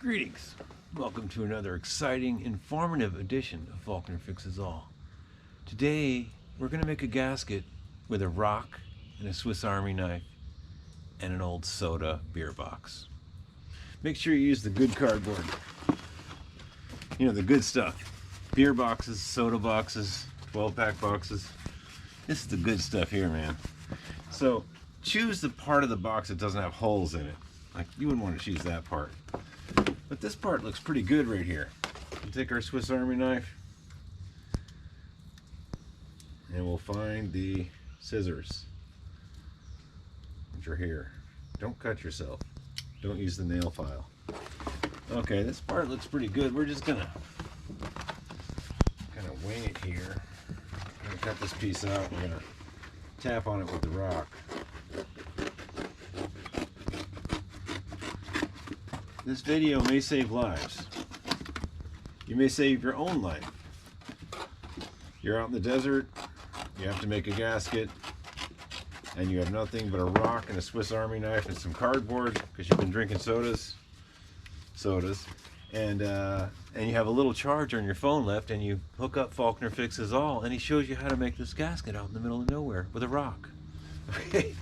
Greetings. Welcome to another exciting, informative edition of Faulkner Fixes All. Today, we're going to make a gasket with a rock and a Swiss Army knife and an old soda beer box. Make sure you use the good cardboard. You know, the good stuff. Beer boxes, soda boxes, 12-pack boxes. This is the good stuff here, man. So, choose the part of the box that doesn't have holes in it. Like, you wouldn't want to choose that part. But this part looks pretty good right here. We'll take our Swiss Army knife and we'll find the scissors, which are here. Don't cut yourself. Don't use the nail file. Okay, this part looks pretty good. We're just gonna kind of wing it here. I'm gonna cut this piece out. We're gonna tap on it with the rock. This video may save lives. You may save your own life. You're out in the desert, you have to make a gasket, and you have nothing but a rock and a Swiss Army knife and some cardboard because you've been drinking sodas, and you have a little charge on your phone left, and you hook up Faulkner Fixes All, and he shows you how to make this gasket out in the middle of nowhere with a rock. Okay.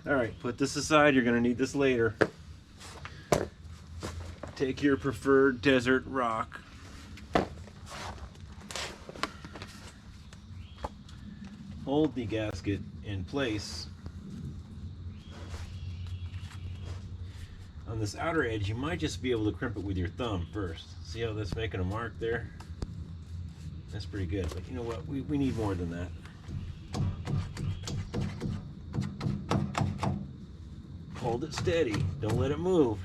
All right, put this aside. You're going to need this later. Take your preferred desert rock. Hold the gasket in place. On this outer edge, you might just be able to crimp it with your thumb first. See how that's making a mark there? That's pretty good, but you know what? We need more than that. Hold it steady. Don't let it move.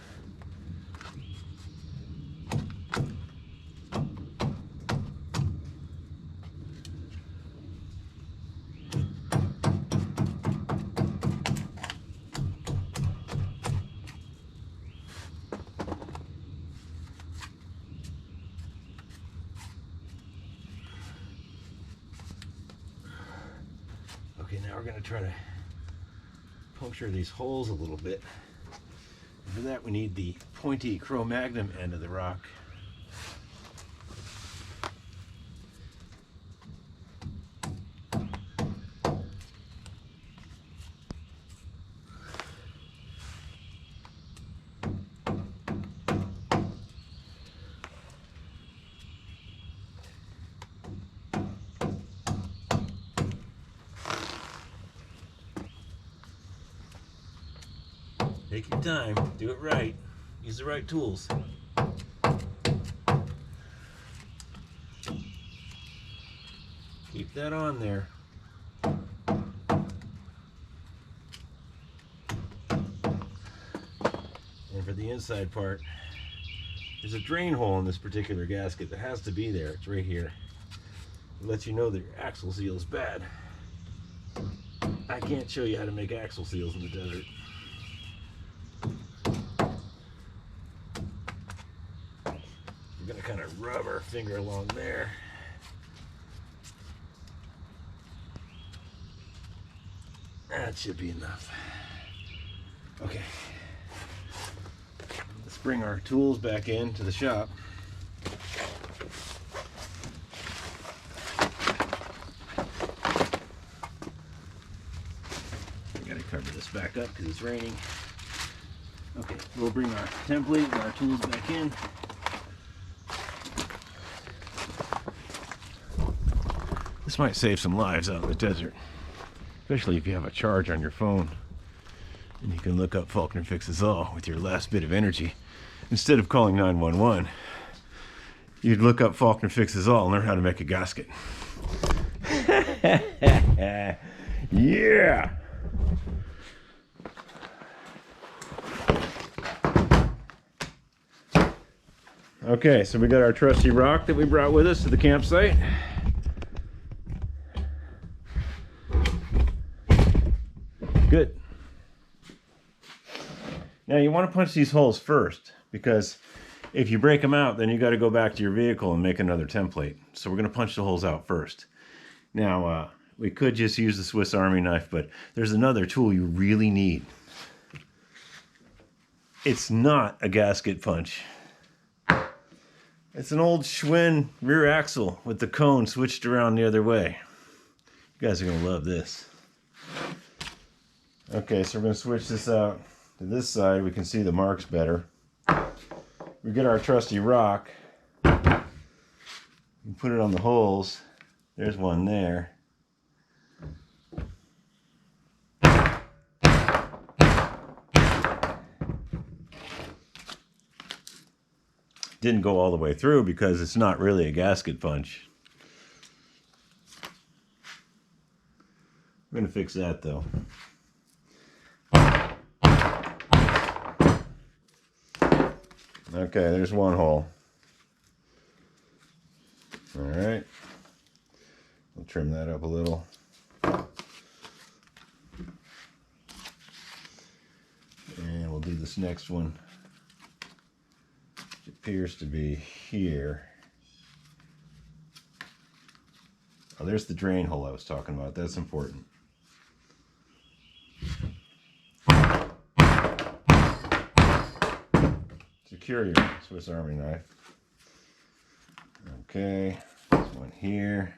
Okay, now we're going to try to puncture these holes a little bit. And for that we need the pointy Cro-Magnon end of the rock. Take your time, do it right, use the right tools. Keep that on there. And for the inside part, there's a drain hole in this particular gasket that has to be there. It's right here. It lets you know that your axle seal is bad. I can't show you how to make axle seals in the desert. We're going to kind of rub our finger along there. That should be enough. Okay. Let's bring our tools back into the shop. We got to cover this back up because it's raining. Okay, we'll bring our template and our tools back in. This might save some lives out in the desert, especially if you have a charge on your phone and you can look up Faulkner Fixes All with your last bit of energy. Instead of calling 911, you'd look up Faulkner Fixes All and learn how to make a gasket. Yeah! Okay, so we got our trusty rock that we brought with us to the campsite. Good. Now you want to punch these holes first, because if you break them out, then you got to go back to your vehicle and make another template. So we're going to punch the holes out first. Now, we could just use the Swiss Army knife, but there's another tool you really need. it's not a gasket punch. It's an old Schwinn rear axle with the cone switched around the other way. You guys are going to love this. Okay, so we're going to switch this out to this side. We can see the marks better. We get our trusty rock. We put it on the holes. There's one there. Didn't go all the way through because it's not really a gasket punch. We're going to fix that though. Okay, there's one hole. All right. We'll trim that up a little. And we'll do this next one. It appears to be here. Oh, there's the drain hole I was talking about. That's important. Secure your Swiss Army knife. Okay, this one here.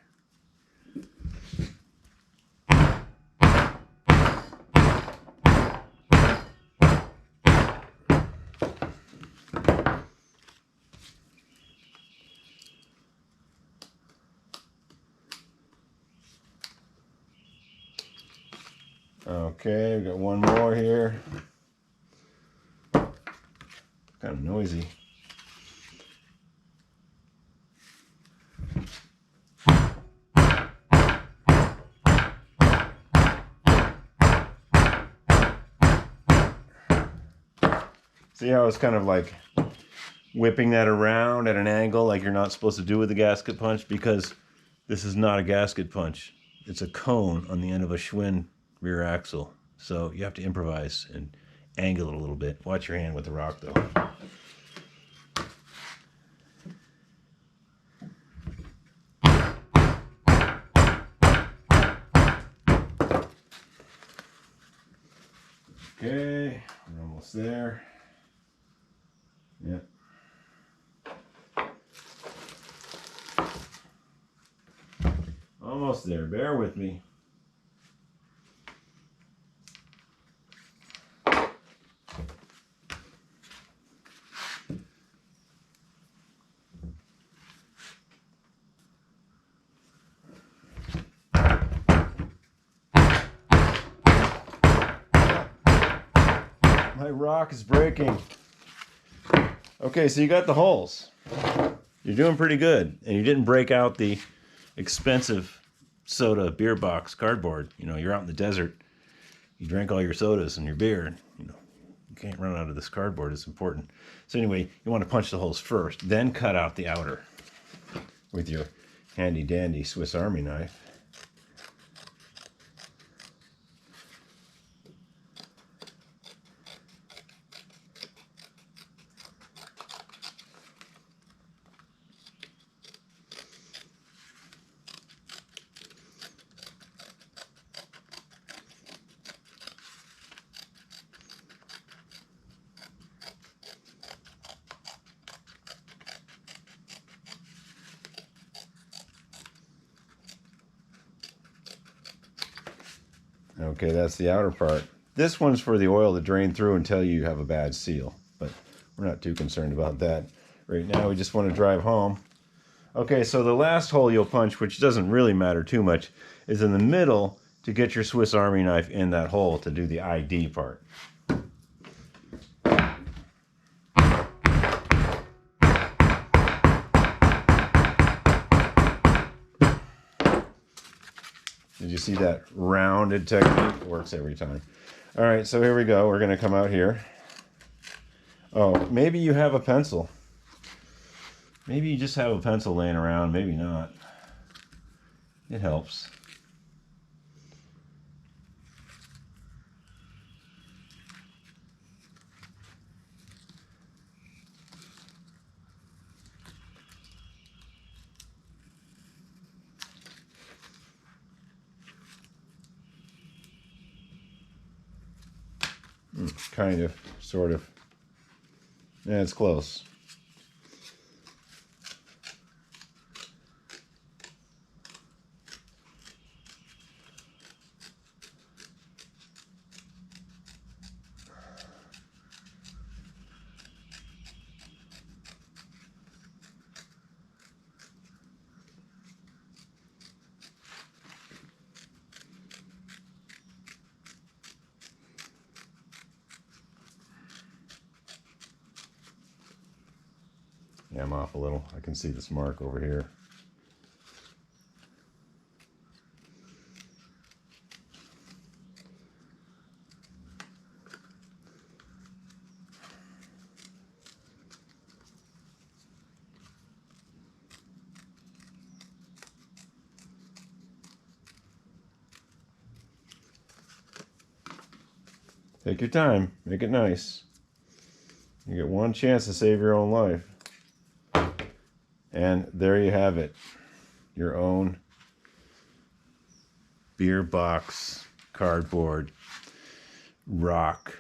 Okay, we got one more here. Kind of noisy. See how it's kind of like whipping that around at an angle like you're not supposed to do with a gasket punch? Because this is not a gasket punch. It's a cone on the end of a Schwinn rear axle. So you have to improvise and angle it a little bit. Watch your hand with the rock though. Okay, we're almost there. Yep. Almost there. Bear with me. My rock is breaking. Okay, so you got the holes. You're doing pretty good. And you didn't break out the expensive soda beer box cardboard. You know, you're out in the desert. You drank all your sodas and your beer. And, you know, you can't run out of this cardboard. It's important. So anyway, you want to punch the holes first, then cut out the outer with your handy dandy Swiss Army knife. Okay, that's the outer part. This one's for the oil to drain through and tell you have a bad seal, but we're not too concerned about that. Right now, we just want to drive home. Okay, so the last hole you'll punch, which doesn't really matter too much, is in the middle to get your Swiss Army knife in that hole to do the ID part. Did you see that rounded technique? It works every time. All right, so here we go. We're going to come out here. Oh, maybe you have a pencil. Maybe you just have a pencil laying around. Maybe not. It helps. Kind of, sort of. Yeah, it's close. Yeah, I'm off a little. I can see this mark over here. Take your time. Make it nice. You get one chance to save your own life. And there you have it. Your own beer box, cardboard, rock,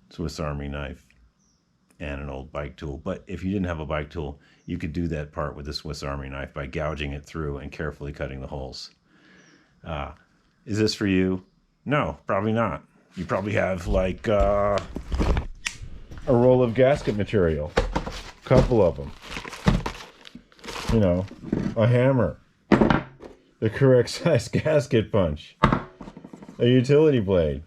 Swiss Army knife, and an old bike tool. But if you didn't have a bike tool, you could do that part with a Swiss Army knife by gouging it through and carefully cutting the holes. Is this for you? No, probably not. You probably have like a roll of gasket material, a couple of them, you know, a hammer, the correct size gasket punch, a utility blade,